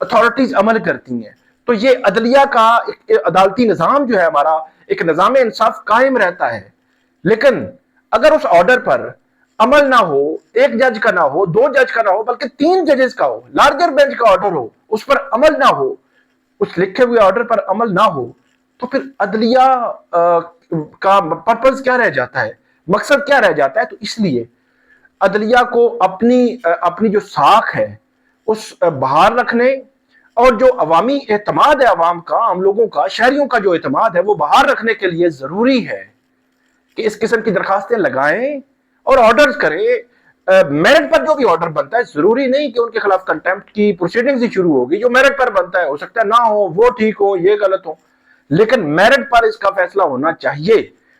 Authorities عمل کرتی ہیں، تو یہ عدلیہ کا عدالتی نظام جو ہے ہمارا، ایک نظام انصاف قائم رہتا ہے۔ لیکن اگر اس آرڈر پر عمل نہ ہو، ایک جج کا نہ ہو، دو جج کا نہ ہو، بلکہ 3 ججز کا ہو، لارجر بینچ کا آرڈر ہو، اس پر عمل نہ ہو، اس لکھے ہوئے آرڈر پر عمل نہ ہو، تو پھر عدلیہ کا پرپز کیا رہ جاتا ہے، مقصد کیا رہ جاتا ہے؟ تو اس لیے عدلیہ کو اپنی جو ساکھ ہے اس بحال رکھنے، اور جو عوامی اعتماد ہے، عوام کا، عام لوگوں کا، شہریوں کا جو اعتماد ہے وہ بحال رکھنے کے لیے ضروری ہے کہ اس قسم کی درخواستیں لگائیں اور آرڈرز کریں۔ میرٹ پر جو بھی آرڈر بنتا ہے، ضروری نہیں کہ ان کے خلاف کنٹمپٹ کی پروسیڈنگز ہی شروع ہوگی، جو میرٹ پر بنتا ہے ہو سکتا ہے نہ ہو، وہ ٹھیک ہو، یہ غلط ہو، لیکن میرٹ پر اس کا فیصلہ ہونا چاہیے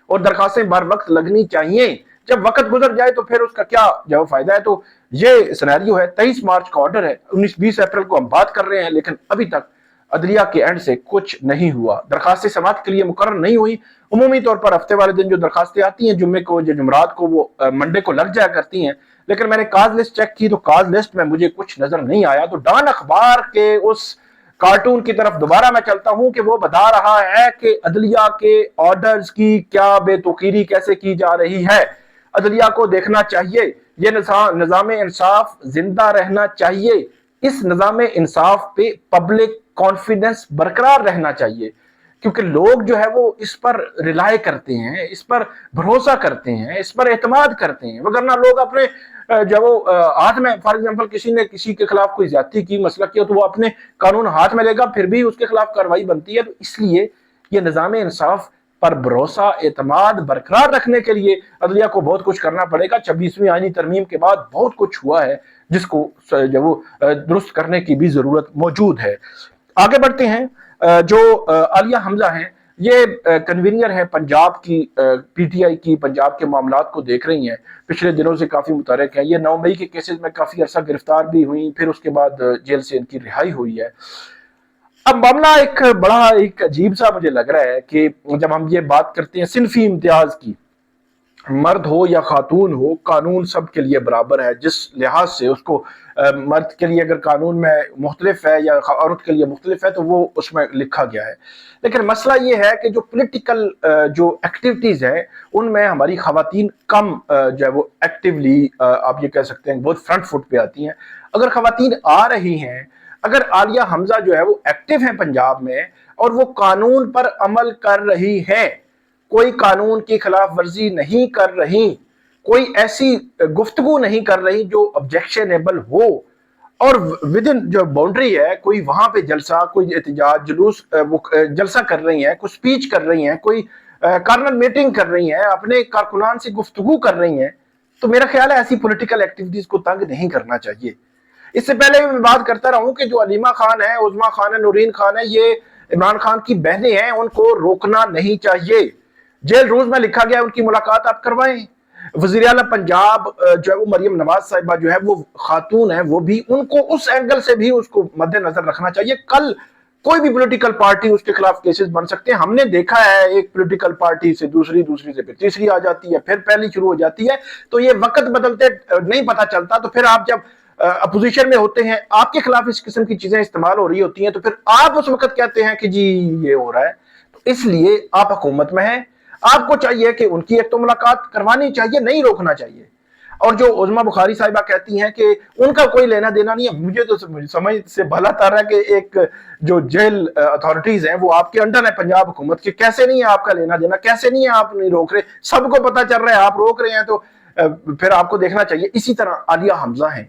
اور درخواستیں بر وقت لگنی چاہیے۔ جب وقت گزر جائے تو پھر اس کا کیا جو فائدہ ہے؟ تو یہ سینیریو ہے، 23 مارچ کا آرڈر ہے، 20 اپریل کو ہم بات کر رہے ہیں، لیکن ابھی تک عدلیہ کے اینڈ سے کچھ نہیں ہوا، درخواستیں سماعت کے لیے مقرر نہیں ہوئی۔ عمومی طور پر ہفتے والے دن جو درخواستیں آتی ہیں جمعے کو یا جمعرات کو، وہ منڈے کو لگ جایا کرتی ہیں، لیکن میں نے کاز لسٹ چیک کی تو کاز لسٹ میں مجھے کچھ نظر نہیں آیا۔ تو ڈان اخبار کے اس کارٹون کی طرف دوبارہ میں چلتا ہوں کہ وہ بتا رہا ہے کہ عدلیہ کے آرڈرز کی کیا بے توقیری کیسے کی جا رہی ہے۔ عدلیہ کو دیکھنا چاہیے، یہ نظام انصاف زندہ رہنا چاہیے، اس نظام انصاف پہ پبلک کانفیڈنس برقرار رہنا چاہیے، کیونکہ لوگ جو ہے وہ اس پر ریلائی کرتے ہیں، اس پر بھروسہ کرتے ہیں، اس پر اعتماد کرتے ہیں، وگرنہ لوگ اپنے جب وہ ہاتھ میں، فار ایگزامپل کسی نے کسی کے خلاف کوئی زیادتی کی، مسئلہ کیا، تو وہ اپنے قانون ہاتھ میں لے گا، پھر بھی اس کے خلاف کارروائی بنتی ہے۔ تو اس لیے یہ نظام انصاف پر بھروسہ، اعتماد برقرار رکھنے کے لیے عدلیہ کو بہت کچھ کرنا پڑے گا۔ 26ویں آئینی ترمیم کے بعد بہت کچھ ہوا ہے جس کو جو وہ درست کرنے کی بھی ضرورت موجود ہے۔ آگے بڑھتے ہیں۔ جو عالیہ حمزہ ہیں، یہ کنوینئر ہے پنجاب کی، پی ٹی آئی کی، پنجاب کے معاملات کو دیکھ رہی ہیں، پچھلے دنوں سے کافی متحرک ہیں۔ یہ 9 مئی کے کیسز میں کافی عرصہ گرفتار بھی ہوئی، پھر اس کے بعد جیل سے ان کی رہائی ہوئی ہے۔ اب معاملہ ایک بڑا ایک عجیب سا مجھے لگ رہا ہے کہ جب ہم یہ بات کرتے ہیں صنفی امتیاز کی، مرد ہو یا خاتون ہو، قانون سب کے لیے برابر ہے، جس لحاظ سے اس کو مرد کے لیے اگر قانون میں مختلف ہے یا عورت کے لیے مختلف ہے تو وہ اس میں لکھا گیا ہے، لیکن مسئلہ یہ ہے کہ جو پولیٹیکل جو ایکٹیویٹیز ہیں ان میں ہماری خواتین کم جو ہے وہ ایکٹیولی آپ یہ کہہ سکتے ہیں بہت فرنٹ فٹ پہ آتی ہیں۔ اگر خواتین آ رہی ہیں، اگر عالیہ حمزہ جو ہے وہ ایکٹیو ہیں پنجاب میں اور وہ قانون پر عمل کر رہی ہیں، کوئی قانون کی خلاف ورزی نہیں کر رہی، کوئی ایسی گفتگو نہیں کر رہی جو آبجیکشنیبل ہو، اور ودن جو باؤنڈری ہے کوئی وہاں پہ جلسہ، کوئی احتجاج، جلوس، وہ جلسہ کر رہی ہیں، کوئی سپیچ کر رہی ہیں، کوئی کارنر میٹنگ کر رہی ہیں، اپنے کارکنان سے گفتگو کر رہی ہیں، تو میرا خیال ہے ایسی پولیٹیکل ایکٹیویٹیز کو تنگ نہیں کرنا چاہیے۔ اس سے پہلے میں بات کرتا رہا ہوں کہ جو علیمہ خان ہے، عظمیٰ خان ہے، نورین خان ہے، یہ عمران خان کی بہنیں ہیں، ان کو روکنا نہیں چاہیے۔ جیل روز میں لکھا گیا ان کی ملاقات آپ کروائیں۔ وزیر اعلیٰ پنجاب جو ہے وہ مریم نواز صاحبہ جو ہے وہ خاتون ہیں، وہ بھی ان کو اس اینگل سے بھی اس کو مد نظر رکھنا چاہیے۔ کل کوئی بھی پولیٹیکل پارٹی اس کے خلاف کیسز بن سکتے ہیں، ہم نے دیکھا ہے ایک پولیٹیکل پارٹی سے دوسری سے پھر تیسری آ جاتی ہے، پھر پہلی شروع ہو جاتی ہے، تو یہ وقت بدلتے نہیں پتہ چلتا، تو پھر آپ جب اپوزیشن میں ہوتے ہیں، آپ کے خلاف اس قسم کی چیزیں استعمال ہو رہی ہوتی ہیں، تو پھر آپ اس وقت کہتے ہیں کہ جی یہ ہو رہا ہے۔ تو اس لیے آپ حکومت میں ہیں، آپ کو چاہیے کہ ان کی ایک تو ملاقات کروانی چاہیے، نہیں روکنا چاہیے۔ اور جو عظمیٰ بخاری صاحبہ کہتی ہیں کہ ان کا کوئی لینا دینا نہیں ہے، مجھے تو سمجھ سے بھلا تر ہے کہ ایک جو جیل اتھارٹیز ہیں وہ آپ کے انڈر ہے پنجاب حکومت کے، کیسے نہیں ہے آپ کا لینا دینا، کیسے نہیں ہے آپ نہیں روک رہے، سب کو پتہ چل رہا ہے آپ روک رہے ہیں، تو پھر آپ کو دیکھنا چاہیے۔ اسی طرح عالیہ حمزہ ہیں،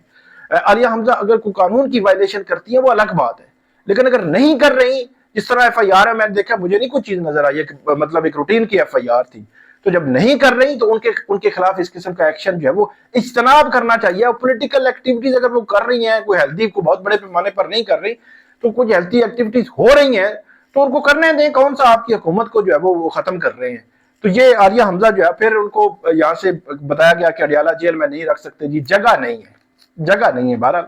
عالیہ حمزہ اگر کوئی قانون کی وائلیشن کرتی ہیں وہ الگ بات ہے، لیکن اگر نہیں کر رہی، جس طرح ایف آئی آر ہے، میں نے دیکھا، مجھے نہیں کوئی چیز نظر آئی ہے کہ مطلب ایک روٹین کی ایف آئی آر تھی، تو جب نہیں کر رہی تو ان کے خلاف اس قسم کا ایکشن جو ہے وہ اجتناب کرنا چاہیے۔ اور پولیٹیکل ایکٹیویٹیز اگر وہ کر رہی ہیں، کوئی ہیلتھی کو بہت بڑے پیمانے پر نہیں کر رہی، تو کچھ ہیلتھی ایکٹیویٹیز ہو رہی ہیں تو ان کو کرنے دیں، کون سا آپ کی حکومت کو جو ہے وہ ختم کر رہے ہیں۔ تو یہ عالیہ حمزہ جو ہے، پھر ان کو یہاں سے بتایا گیا کہ اڈیالہ جیل میں نہیں رکھ سکتے، جی جگہ نہیں ہے بہرحال،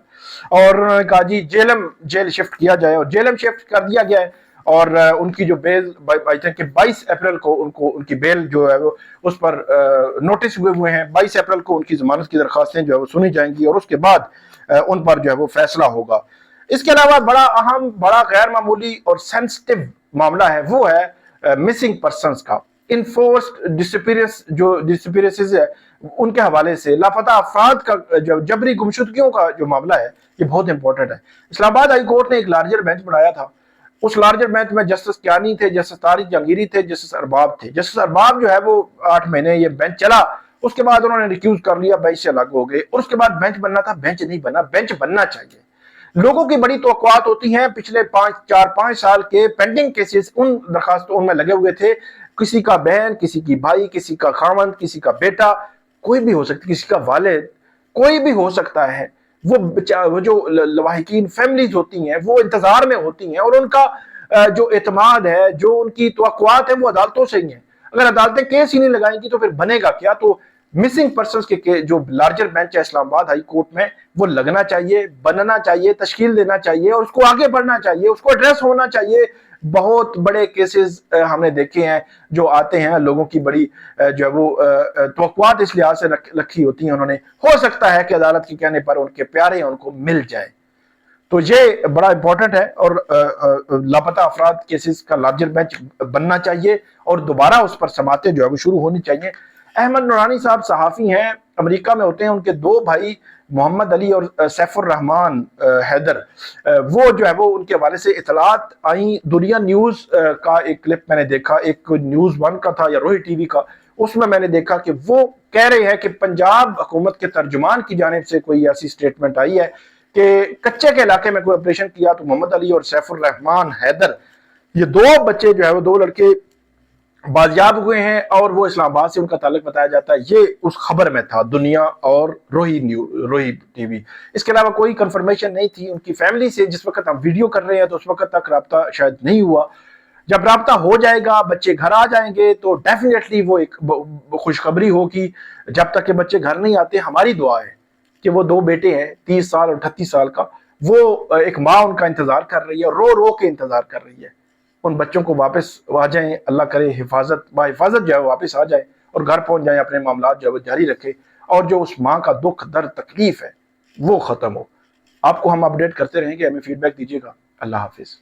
اور انہوں نے کہا جی جیلم جیل شفٹ کیا جائے، اور جیلم شفٹ کر دیا گیا ہے، اور ان کی جو بیل آئی تھنک کہ 22 اپریل کو ان کی بیل جو ہے وہ اس پر نوٹس ہوئے ہیں، 22 اپریل کو ان کی ضمانت کی درخواستیں جو ہے وہ سنی جائیں گی، اور اس کے بعد ان پر جو ہے وہ فیصلہ ہوگا۔ اس کے علاوہ بڑا اہم، بڑا غیر معمولی اور سینسٹیو معاملہ ہے، وہ ہے مسنگ پرسنز کا، انفورسڈ ڈسپیئرنسز ہے ان کے حوالے سے، لاپتہ افراد کا جو جبری گمشدگیوں کا جو معاملہ ہے یہ بہت امپورٹنٹ ہے۔ اسلام آباد ہائی کورٹ نے ایک لارجر بینچ بنایا تھا، اس لارجر بینچ میں جسٹس کیانی تھے، جسٹس طارق جہانگیری تھے، جسٹس ارباب تھے۔ جسٹس ارباب جو ہے وہ 8 مہینے یہ بینچ چلا، اس کے بعد انہوں نے ریکیوز کر لیا، بینچ سے الگ ہو گئے، اور اس کے بعد بینچ بننا تھا، بینچ نہیں بنا، بینچ بننا چاہیے۔ لوگوں کی بڑی توقعات ہوتی ہیں، پچھلے 4-5 سال کے پینڈنگ کیسز ان درخواستوں میں لگے ہوئے تھے، کسی کا بہن، کسی کی بھائی، کسی کا خاوند، کسی کا بیٹا، کوئی بھی ہو سکتا ہے، کسی کا والد، کوئی بھی ہو سکتا ہے۔ وہ جو لواحقین فیملیز ہوتی ہیں وہ انتظار میں ہوتی ہیں، اور ان کا جو اعتماد ہے، جو ان کی توقعات ہیں وہ عدالتوں سے ہی ہیں۔ اگر عدالتیں کیس ہی نہیں لگائیں گی تو پھر بنے گا کیا؟ تو مسنگ پرسنز کے جو لارجر بینچ ہے اسلام آباد ہائی کورٹ میں، وہ لگنا چاہیے، بننا چاہیے، تشکیل دینا چاہیے، اور اس کو آگے بڑھنا چاہیے، اس کو ایڈریس ہونا چاہیے۔ بہت بڑے کیسز ہم نے دیکھے ہیں جو آتے ہیں، لوگوں کی بڑی جو ہے وہ توقعات اس لحاظ سے رکھی ہوتی ہیں انہوں نے، ہو سکتا ہے کہ عدالت کے کہنے پر ان کے پیارے ان کو مل جائے۔ تو یہ بڑا امپورٹنٹ ہے، اور لاپتہ افراد کیسز کا لارجر بینچ بننا چاہیے، اور دوبارہ اس پر سماعتیں جو ہے وہ شروع ہونی چاہیے۔ احمد نورانی صاحب صحافی ہیں، امریکہ میں ہوتے ہیں، ان کے 2 بھائی محمد علی اور سیف الرحمان حیدر، وہ جو ہے وہ ان کے حوالے سے اطلاعات آئیں۔ دنیا نیوز کا ایک کلپ میں نے دیکھا، ایک نیوز 1 کا تھا یا روہی ٹی وی کا، اس میں نے دیکھا کہ وہ کہہ رہے ہیں کہ پنجاب حکومت کے ترجمان کی جانب سے کوئی ایسی سٹیٹمنٹ آئی ہے کہ کچے کے علاقے میں کوئی آپریشن کیا تو محمد علی اور سیف الرحمان حیدر، یہ 2 بچے جو ہے وہ 2 لڑکے بازیاب ہوئے ہیں، اور وہ اسلام آباد سے ان کا تعلق بتایا جاتا ہے۔ یہ اس خبر میں تھا، دنیا اور روہی ٹی وی۔ اس کے علاوہ کوئی کنفرمیشن نہیں تھی ان کی فیملی سے۔ جس وقت ہم ویڈیو کر رہے ہیں تو اس وقت تک رابطہ شاید نہیں ہوا۔ جب رابطہ ہو جائے گا، بچے گھر آ جائیں گے تو ڈیفینیٹلی وہ ایک خوشخبری ہوگی۔ جب تک کہ بچے گھر نہیں آتے، ہماری دعا ہے کہ وہ 2 بیٹے ہیں، 30 سال اور 38 سال کا، وہ ایک ماں ان کا انتظار کر رہی ہے، رو رو کے انتظار کر رہی ہے۔ ان بچوں کو واپس آ جائیں، اللہ کرے حفاظت جو ہے واپس آ جائیں، اور گھر پہنچ جائیں، اپنے معاملات جو ہے وہ جاری رکھے، اور جو اس ماں کا دکھ درد تکلیف ہے وہ ختم ہو۔ آپ کو ہم اپڈیٹ کرتے رہیں گے، ہمیں فیڈ بیک دیجیے گا۔ اللہ حافظ۔